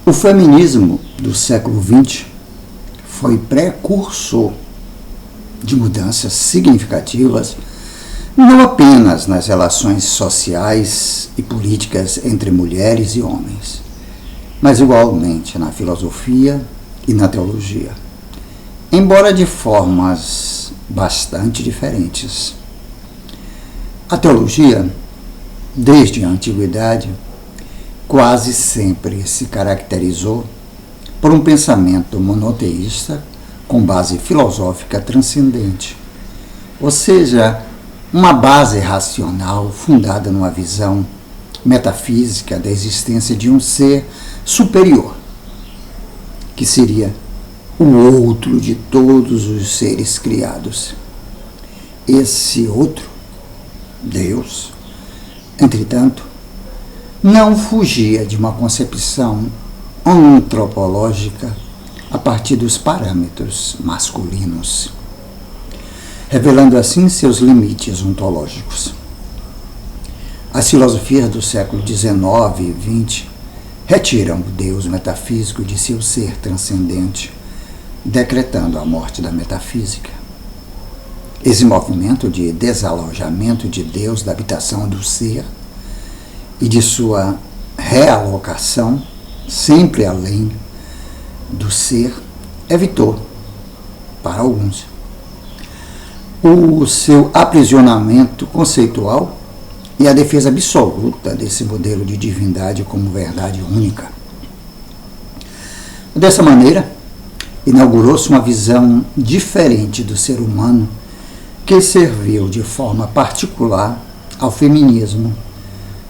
O feminismo do século XX foi precursor de mudanças significativas não apenas nas relações sociais e políticas entre mulheres e homens, mas igualmente na filosofia e na teologia, embora de formas bastante diferentes. A teologia, desde a antiguidade, quase sempre se caracterizou por um pensamento monoteísta com base filosófica transcendente, ou seja, uma base racional fundada numa visão metafísica da existência de um ser superior, que seria o outro de todos os seres criados. Esse outro, Deus, entretanto, não fugia de uma concepção antropológica a partir dos parâmetros masculinos, revelando assim seus limites ontológicos. As filosofias do século XIX e XX retiram o Deus metafísico de seu ser transcendente, decretando a morte da metafísica. Esse movimento de desalojamento de Deus da habitação do ser e de sua realocação sempre além do ser evitou, para alguns, o seu aprisionamento conceitual e a defesa absoluta desse modelo de divindade como verdade única. Dessa maneira, inaugurou-se uma visão diferente do ser humano que serviu de forma particular ao feminismo,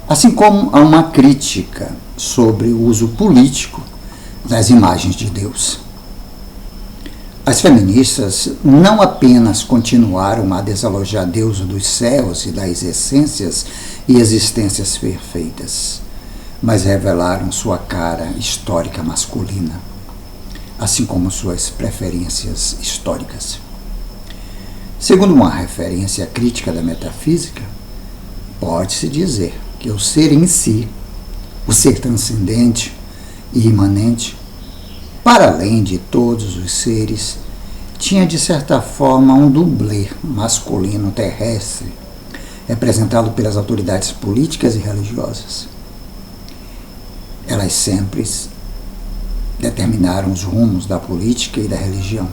assim como a uma crítica sobre o uso político das imagens de Deus. As feministas não apenas continuaram a desalojar Deus dos céus e das essências e existências perfeitas, mas revelaram sua cara histórica masculina, assim como suas preferências históricas. Segundo uma referência crítica da metafísica, pode-se dizer que o ser em si, o ser transcendente e imanente, para além de todos os seres, tinha de certa forma um dublê masculino terrestre, representado pelas autoridades políticas e religiosas. Elas sempre determinaram os rumos da política e da religião,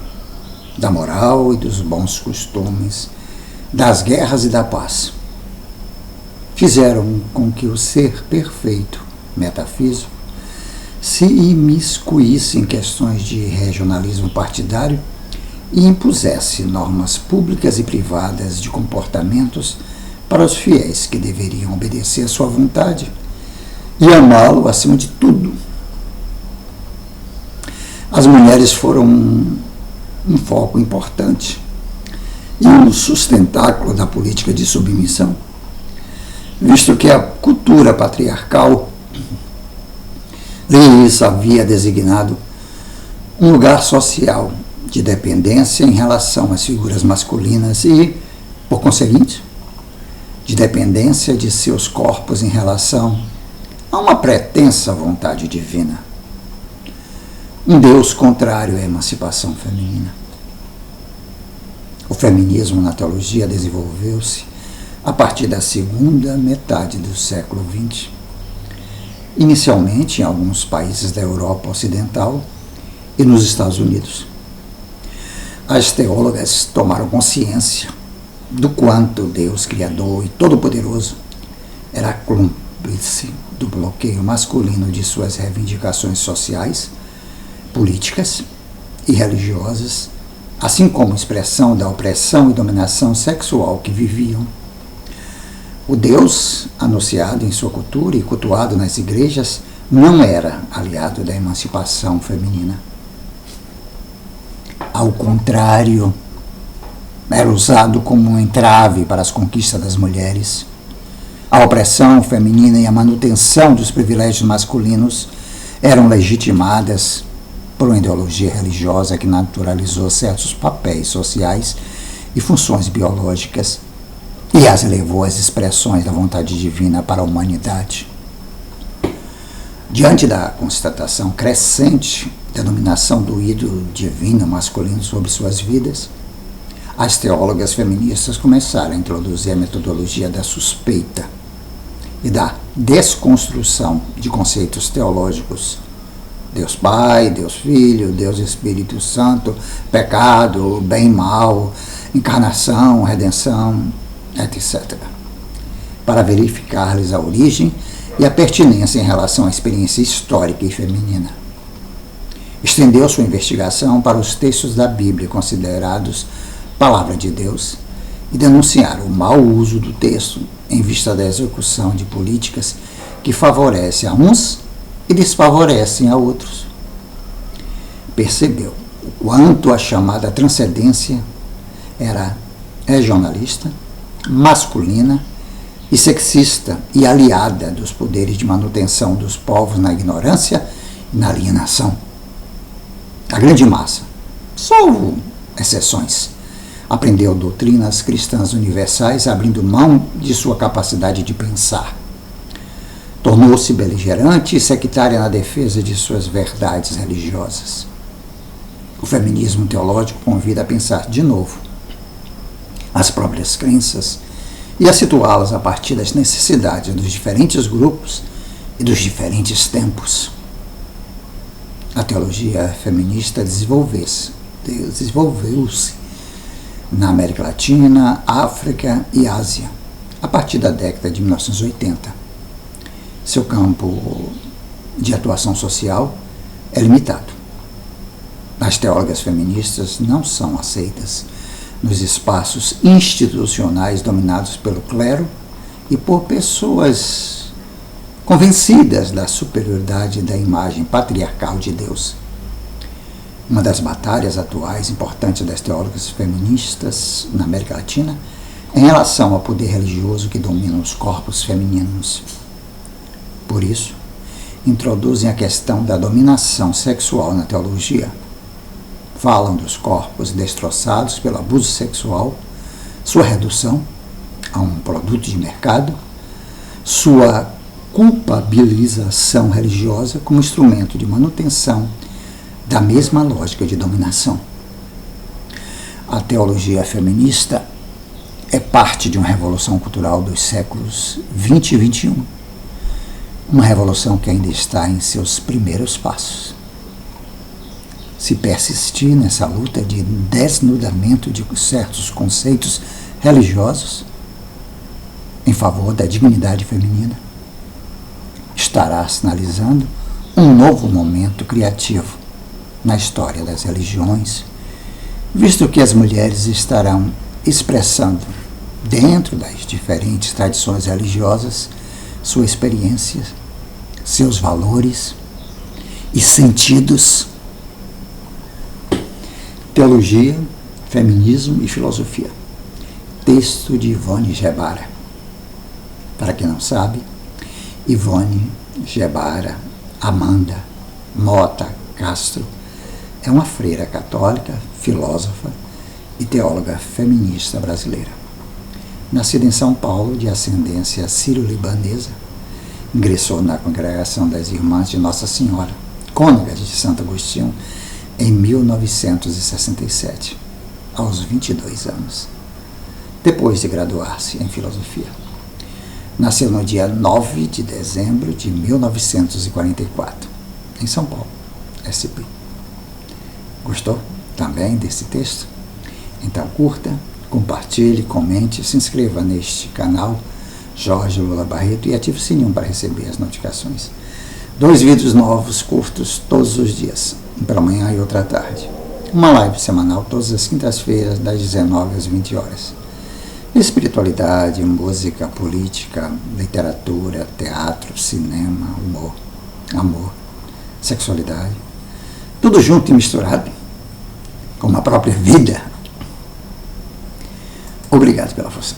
da moral e dos bons costumes, das guerras e da paz. Fizeram com que o ser perfeito, metafísico, se imiscuísse em questões de regionalismo partidário e impusesse normas públicas e privadas de comportamentos para os fiéis que deveriam obedecer à sua vontade e amá-lo acima de tudo. As mulheres foram um foco importante e um sustentáculo da política de submissão, visto que a cultura patriarcal lhes havia designado um lugar social de dependência em relação às figuras masculinas e, por conseguinte, de dependência de seus corpos em relação a uma pretensa vontade divina. Um Deus contrário à emancipação feminina. O feminismo na teologia desenvolveu-se a partir da segunda metade do século XX, inicialmente em alguns países da Europa Ocidental e nos Estados Unidos. As teólogas tomaram consciência do quanto Deus Criador e Todo-Poderoso era cúmplice do bloqueio masculino de suas reivindicações sociais, políticas e religiosas, assim como expressão da opressão e dominação sexual que viviam. O Deus, anunciado em sua cultura e cultuado nas igrejas, não era aliado da emancipação feminina. Ao contrário, era usado como um entrave para as conquistas das mulheres. A opressão feminina e a manutenção dos privilégios masculinos eram legitimadas por uma ideologia religiosa que naturalizou certos papéis sociais e funções biológicas e as levou às expressões da vontade divina para a humanidade. Diante da constatação crescente da dominação do ídolo divino masculino sobre suas vidas, as teólogas feministas começaram a introduzir a metodologia da suspeita e da desconstrução de conceitos teológicos: Deus Pai, Deus Filho, Deus Espírito Santo, pecado, bem e mal, encarnação, redenção, etc., para verificar-lhes a origem e a pertinência em relação à experiência histórica e feminina. Estendeu sua investigação para os textos da Bíblia considerados Palavra de Deus e denunciaram o mau uso do texto em vista da execução de políticas que favorecem a uns e desfavorecem a outros. Percebeu o quanto a chamada transcendência era regionalista, masculina e sexista e aliada dos poderes de manutenção dos povos na ignorância e na alienação. A grande massa, salvo exceções, aprendeu doutrinas cristãs universais abrindo mão de sua capacidade de pensar. Tornou-se beligerante e sectária na defesa de suas verdades religiosas. O feminismo teológico convida a pensar de novo as próprias crenças e a situá-las a partir das necessidades dos diferentes grupos e dos diferentes tempos. A teologia feminista desenvolveu-se na América Latina, África e Ásia, a partir da década de 1980. Seu campo de atuação social é limitado. As teólogas feministas não são aceitas nos espaços institucionais dominados pelo clero e por pessoas convencidas da superioridade da imagem patriarcal de Deus. Uma das batalhas atuais importantes das teólogas feministas na América Latina é em relação ao poder religioso que domina os corpos femininos. Por isso, introduzem a questão da dominação sexual na teologia. Falam dos corpos destroçados pelo abuso sexual, sua redução a um produto de mercado, sua culpabilização religiosa como instrumento de manutenção da mesma lógica de dominação. A teologia feminista é parte de uma revolução cultural dos séculos 20 e 21, uma revolução que ainda está em seus primeiros passos. Se persistir nessa luta de desnudamento de certos conceitos religiosos em favor da dignidade feminina, estará sinalizando um novo momento criativo na história das religiões, visto que as mulheres estarão expressando, dentro das diferentes tradições religiosas, sua experiência, seus valores e sentidos. Teologia, Feminismo e Filosofia. Texto de Ivone Gebara. Para quem não sabe, Ivone Gebara Amanda Mota Castro é uma freira católica, filósofa e teóloga feminista brasileira. Nascida em São Paulo, de ascendência sírio-libanesa, ingressou na Congregação das Irmãs de Nossa Senhora, Cônegas de Santo Agostinho, em 1967, aos 22 anos, depois de graduar-se em filosofia. Nasceu no dia 9 de dezembro de 1944, em São Paulo, SP. Gostou também desse texto? Então curta, compartilhe, comente, se inscreva neste canal Jorge Lula Barreto e ative o sininho para receber as notificações. 2 vídeos novos, curtos, todos os dias, um pela manhã e outro à tarde. Uma live semanal todas as quintas-feiras, das 19 às 20 horas. Espiritualidade, música, política, literatura, teatro, cinema, humor, amor, sexualidade. Tudo junto e misturado, como a própria vida. Obrigado pela força.